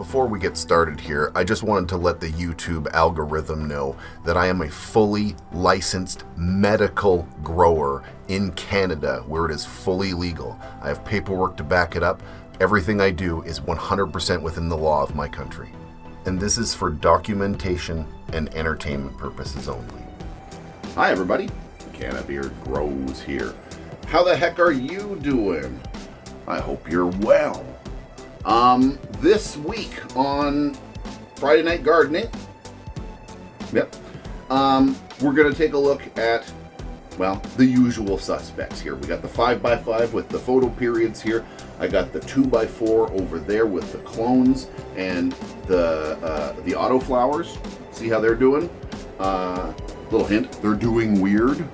Before we get started here, I just wanted to let the YouTube algorithm know that I am a fully licensed medical grower in Canada, where it is fully legal. I have paperwork to back it up. Everything I do is 100% within the law of my country. And this is for documentation and entertainment purposes only. Hi everybody, CANNABEARD Grows here. How the heck are you doing? I hope you're well. This week on Friday Night Gardening, we're going to take a look at, well, the usual suspects here. We got the 5x5 with the Photoperiods here. I got the 2x4 over there with the clones and the Autoflowers. See how they're doing? Little hint, they're doing weird.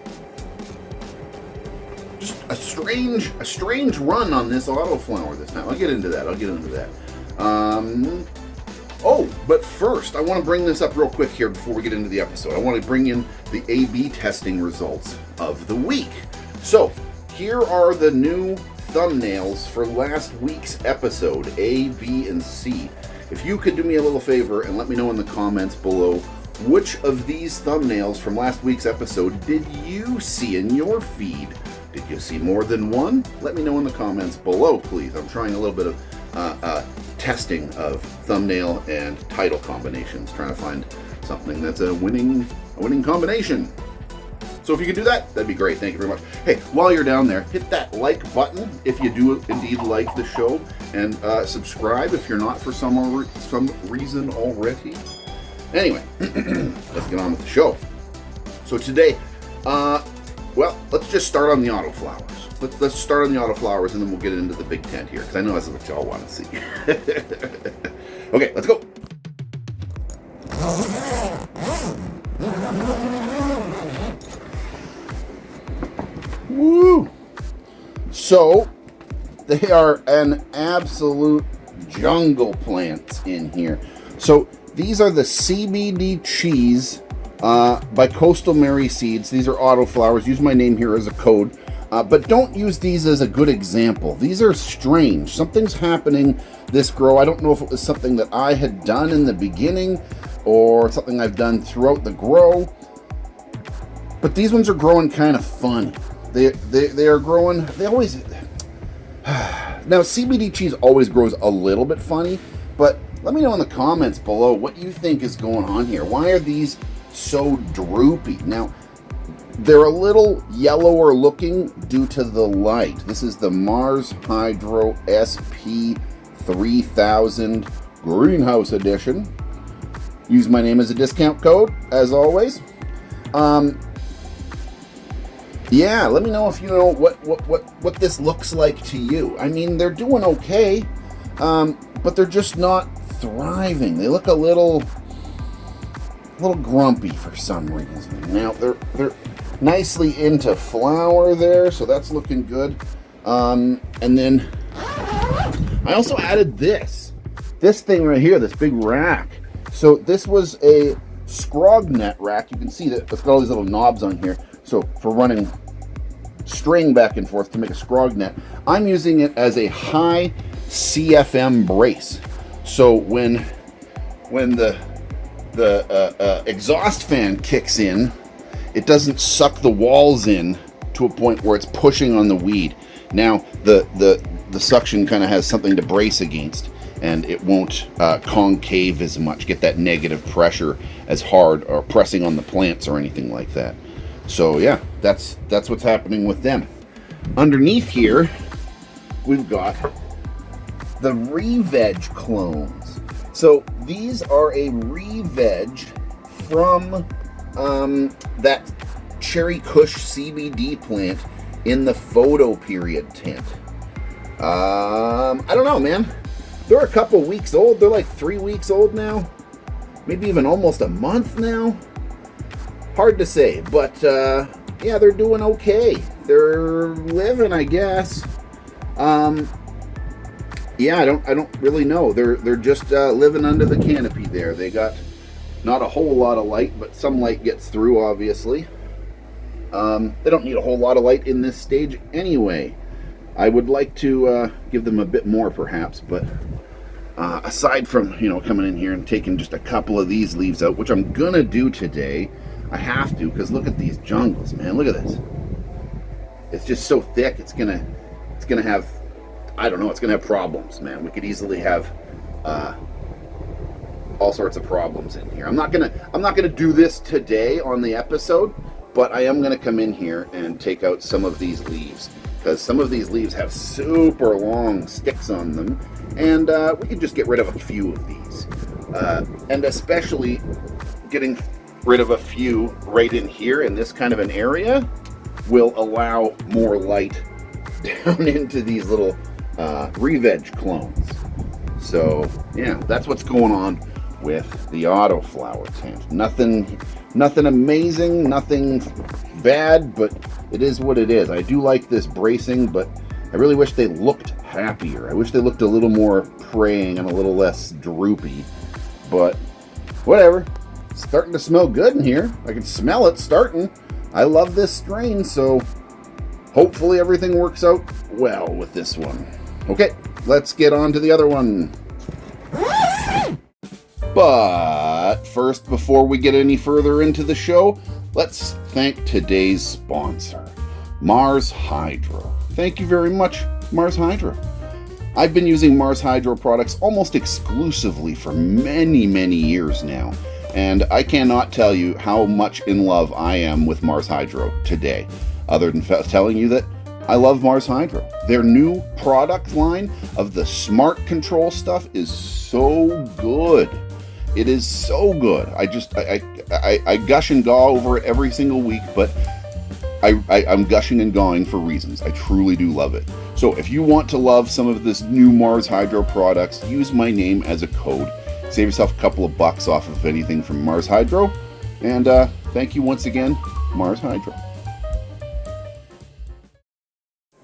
Just a strange run on this Autoflower this time. I'll get into that. But first, I want to bring this up real quick here before we get into the episode. I want to bring in the A/B testing results of the week. So, here are the new thumbnails for last week's episode, A, B, and C. If you could do me a little favor and let me know in the comments below, which of these thumbnails from last week's episode did you see in your feed? Did you see more than one? Let me know in the comments below, please. I'm trying a little bit of testing of thumbnail and title combinations, trying to find something that's a winning combination. So if you could do that, that'd be great. Thank you very much. Hey, while you're down there, hit that like button if you do indeed like the show, and subscribe if you're not for some reason already. Anyway, let's get on with the show. So today, let's just start on the Autoflowers. Let's start on the Autoflowers, and then we'll get into the big tent here, because I know that's what y'all want to see. Okay, let's go. Woo! So, they are an absolute jungle plants in here. So, these are the CBD cheese by Coastal Mary Seeds. These are Autoflowers. Use my name here as a code. But don't use these as a good example. These are strange. Something's happening this grow. I don't know if it was something that I had done in the beginning or something I've done throughout the grow. But these ones are growing kind of funny. They are growing. They always. Now CBD cheese always grows a little bit funny, but let me know in the comments below what you think is going on here. Why are these so droopy? Now, they're a little yellower looking due to the light. This is the MARSHYDRO SP3000 Greenhouse Edition. Use my name as a discount code, as always. Yeah, let me know if you know what this looks like to you. I mean, they're doing okay, but they're just not thriving. They look a little grumpy for some reason. Now they're nicely into flower there, so that's looking good. And then I also added this thing right here, this big rack. So this was a scrog net rack. You can see that it's got all these little knobs on here. So for running string back and forth to make a scrog net, I'm using it as a high CFM brace. So when the exhaust fan kicks in, it doesn't suck the walls in to a point where it's pushing on the weed. Now the suction kind of has something to brace against, and it won't concave as much, get that negative pressure as hard or pressing on the plants or anything like that. So yeah, that's what's happening with them. Underneath here, we've got the re-veg clones. So these are a re-veg from that Cherry Kush CBD plant in the Photoperiod tent. I don't know, man. They're a couple weeks old. They're like 3 weeks old now. Maybe even almost a month now. Hard to say, but yeah, they're doing okay. They're living, I guess. Yeah, I don't really know. They're just living under the canopy there. They got not a whole lot of light, but some light gets through, obviously. They don't need a whole lot of light in this stage anyway. I would like to give them a bit more, perhaps, but aside from, you know, coming in here and taking just a couple of these leaves out, which I'm gonna do today. I have to, because look at these jungles, man. Look at this. It's just so thick. It's gonna have, I don't know, it's gonna have problems, man. We could easily have all sorts of problems in here. I'm not gonna do this today on the episode, but I am gonna come in here and take out some of these leaves, because some of these leaves have super long sticks on them, and we can just get rid of a few of these. And especially getting rid of a few right in here in this kind of an area will allow more light down into these little re-veg clones. So yeah, that's what's going on with the Autoflower tent. Nothing amazing, nothing bad, but it is what it is. I do like this bracing, but I really wish they looked happier. I wish they looked a little more praying and a little less droopy, but whatever. It's starting to smell good in here. I can smell it starting. I love this strain, so hopefully everything works out well with this one. Okay, let's get on to the other one. But first, before we get any further into the show, let's thank today's sponsor, MARSHYDRO. Thank you very much, MARSHYDRO. I've been using MARSHYDRO products almost exclusively for many, many years now, and I cannot tell you how much in love I am with MARSHYDRO today, other than telling you that I love MARSHYDRO. Their new product line of the smart control stuff is so good. It is so good. I gush and gaw over it every single week, but I'm gushing and gawing for reasons. I truly do love it. So if you want to love some of this new MARSHYDRO products, use my name as a code. Save yourself a couple of bucks off of anything from MARSHYDRO. And thank you once again, MARSHYDRO.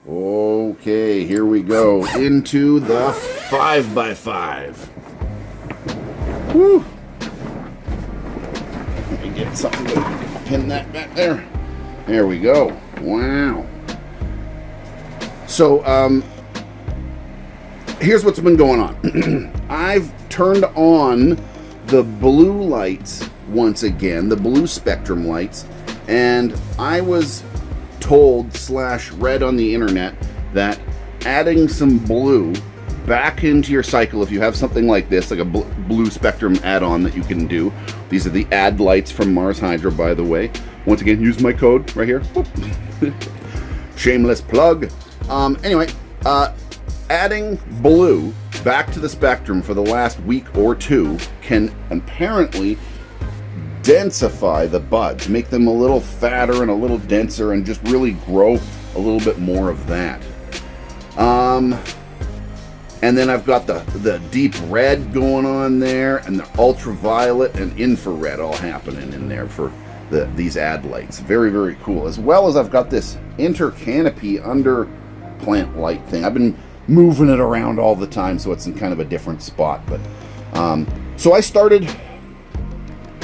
Okay, here we go into the 5x5. Woo! Let me get something to pin that back there. There we go. Wow. So, here's what's been going on. I've turned on the blue lights once again, the blue spectrum lights, and I was told / read on the internet that adding some blue back into your cycle, if you have something like this, like a blue spectrum add-on that you can do. These are the ADLITEs from MARSHYDRO, by the way. Once again, use my code right here. Shameless plug. Anyway, adding blue back to the spectrum for the last week or two can apparently densify the buds, make them a little fatter and a little denser, and just really grow a little bit more of that. And then I've got the deep red going on there, and the ultraviolet and infrared all happening in there for these ADLITEs. Very, very cool. As well as I've got this intercanopy under plant light thing. I've been moving it around all the time, so it's in kind of a different spot. But so I started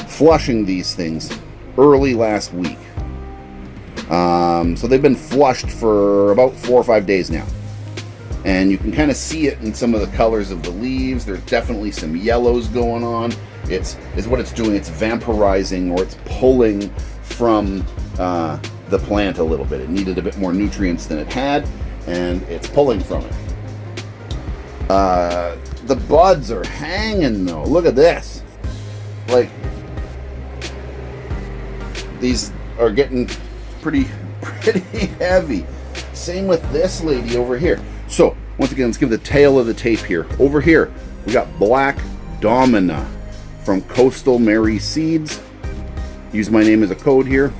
flushing these things early last week. So they've been flushed for about 4 or 5 days now. And you can kind of see it in some of the colors of the leaves. There's definitely some yellows going on. It's what it's doing. It's vampirizing, or it's pulling from the plant a little bit. It needed a bit more nutrients than it had, and it's pulling from it. The buds are hanging though. Look at this. Like, these are getting pretty heavy. Same with this lady over here. So, once again, let's give the tail of the tape here. Over here, we got Black Domina from Coastal Mary Seeds. Use my name as a code here.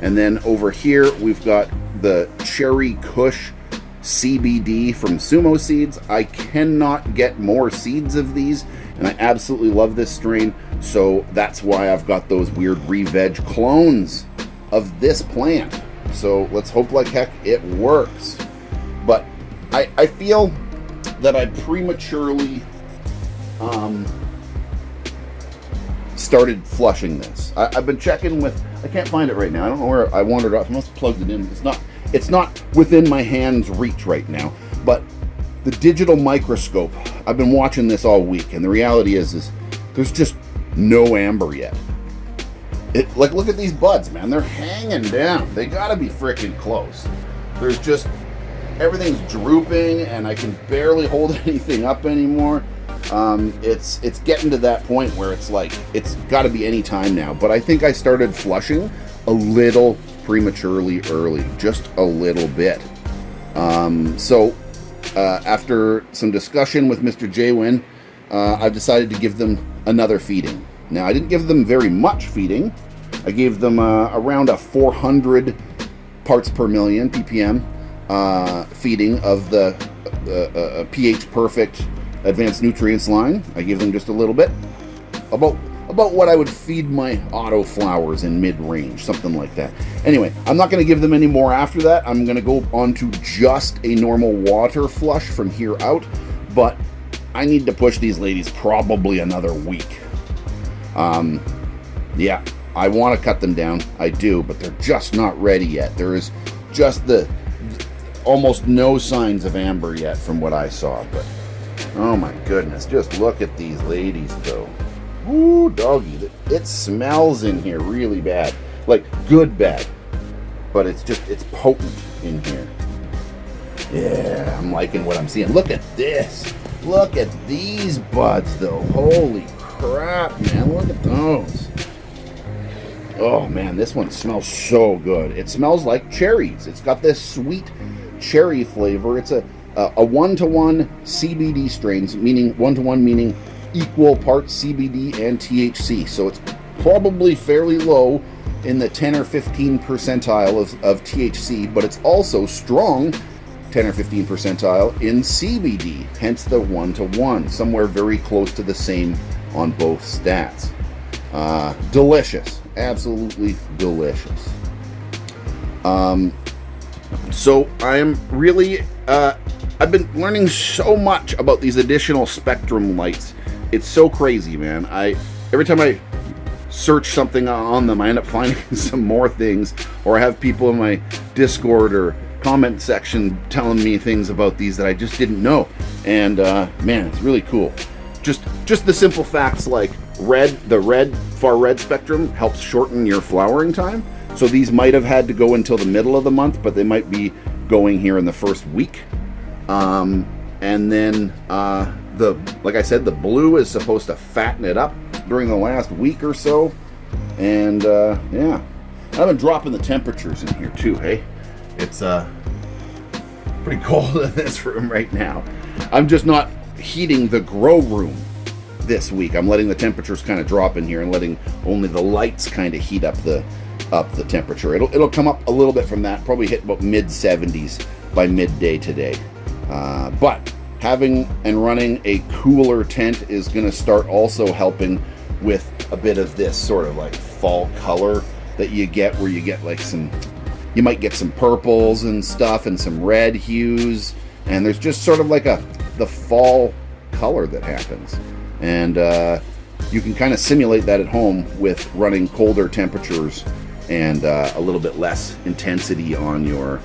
And then over here, we've got the Cherry Kush CBD from Sumo Seeds. I cannot get more seeds of these, and I absolutely love this strain. So that's why I've got those weird re-veg clones of this plant. So let's hope like heck it works. But I feel that I prematurely started flushing this. I've been checking with, I can't find it right now. I don't know where I wandered off. I must have plugged it in. It's not within my hand's reach right now. But the digital microscope I've been watching this all week, and the reality is there's just no amber yet. Like, look at these buds, man. They're hanging down. They gotta be freaking close. There's just, everything's drooping, and I can barely hold anything up anymore. It's getting to that point where it's like, it's gotta be any time now. But I think I started flushing a little prematurely early, just a little bit. After some discussion with Mr. Jwin, I've decided to give them another feeding. Now, I didn't give them very much feeding. I gave them around a 400 parts per million, ppm, feeding of the pH Perfect Advanced Nutrients line. I gave them just a little bit. About what I would feed my Autoflowers in mid-range, something like that. Anyway, I'm not going to give them any more after that. I'm going to go on to just a normal water flush from here out, but I need to push these ladies probably another week. Yeah, I want to cut them down. I do, but they're just not ready yet. There is just almost no signs of amber yet from what I saw, but oh my goodness, just look at these ladies though. Ooh, doggy. It smells in here really bad. Like, good bad. But it's potent in here. Yeah, I'm liking what I'm seeing. Look at this. Look at these buds, though. Holy crap, man. Look at those. Oh, man, this one smells so good. It smells like cherries. It's got this sweet cherry flavor. It's a 1-to-1 CBD strains, meaning 1-to-1 meaning equal parts CBD and THC. So it's probably fairly low in the 10 or 15 percentile of THC, but it's also strong 10 or 15 percentile in CBD, hence the 1-to-1, somewhere very close to the same on both stats. Delicious, absolutely delicious. So I am really, I've been learning so much about these additional spectrum lights. It's so crazy, man. Every time I search something on them, I end up finding some more things, or I have people in my Discord or comment section telling me things about these that I just didn't know. And man, it's really cool. Just the simple facts like the far red spectrum helps shorten your flowering time. So these might have had to go until the middle of the month, but they might be going here in the first week. And then like I said, the blue is supposed to fatten it up during the last week or so. And yeah, I've been dropping the temperatures in here too, hey? It's pretty cold in this room right now. I'm just not heating the grow room this week. I'm letting the temperatures kind of drop in here and letting only the lights kind of heat up the temperature. It'll come up a little bit from that, probably hit about mid 70s by midday today. But having and running a cooler tent is going to start also helping with a bit of this sort of like fall color that you get, where you get like you might get some purples and stuff and some red hues, and there's just sort of like the fall color that happens. And you can kind of simulate that at home with running colder temperatures and a little bit less intensity on your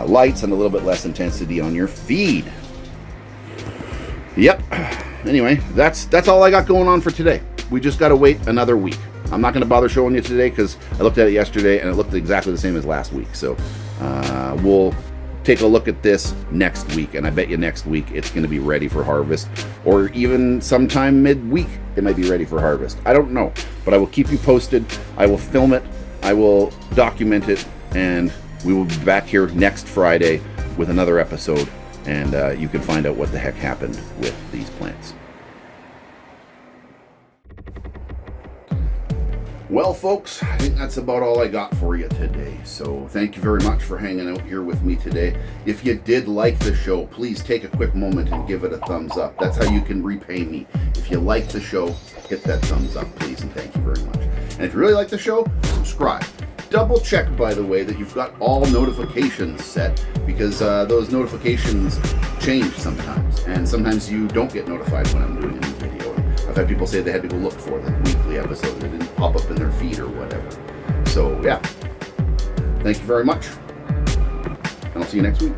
lights and a little bit less intensity on your feed. Yep. Anyway, that's all I got going on for today. We just got to wait another week. I'm not going to bother showing you today because I looked at it yesterday and it looked exactly the same as last week. So we'll take a look at this next week, and I bet you next week it's going to be ready for harvest, or even sometime midweek it might be ready for harvest. I don't know, but I will keep you posted. I will film it, I will document it, and we will be back here next Friday with another episode, and you can find out what the heck happened with these plants. Well, folks, I think that's about all I got for you today. So thank you very much for hanging out here with me today. If you did like the show, please take a quick moment and give it a thumbs up. That's how you can repay me. If you like the show, hit that thumbs up, please, and thank you very much. And if you really like the show, subscribe. Double check, by the way, that you've got all notifications set, because those notifications change sometimes, and sometimes you don't get notified when I'm doing a new video. I've had people say they had to go look for the weekly episode. It didn't pop up in their feed or whatever. So, yeah. Thank you very much. And I'll see you next week.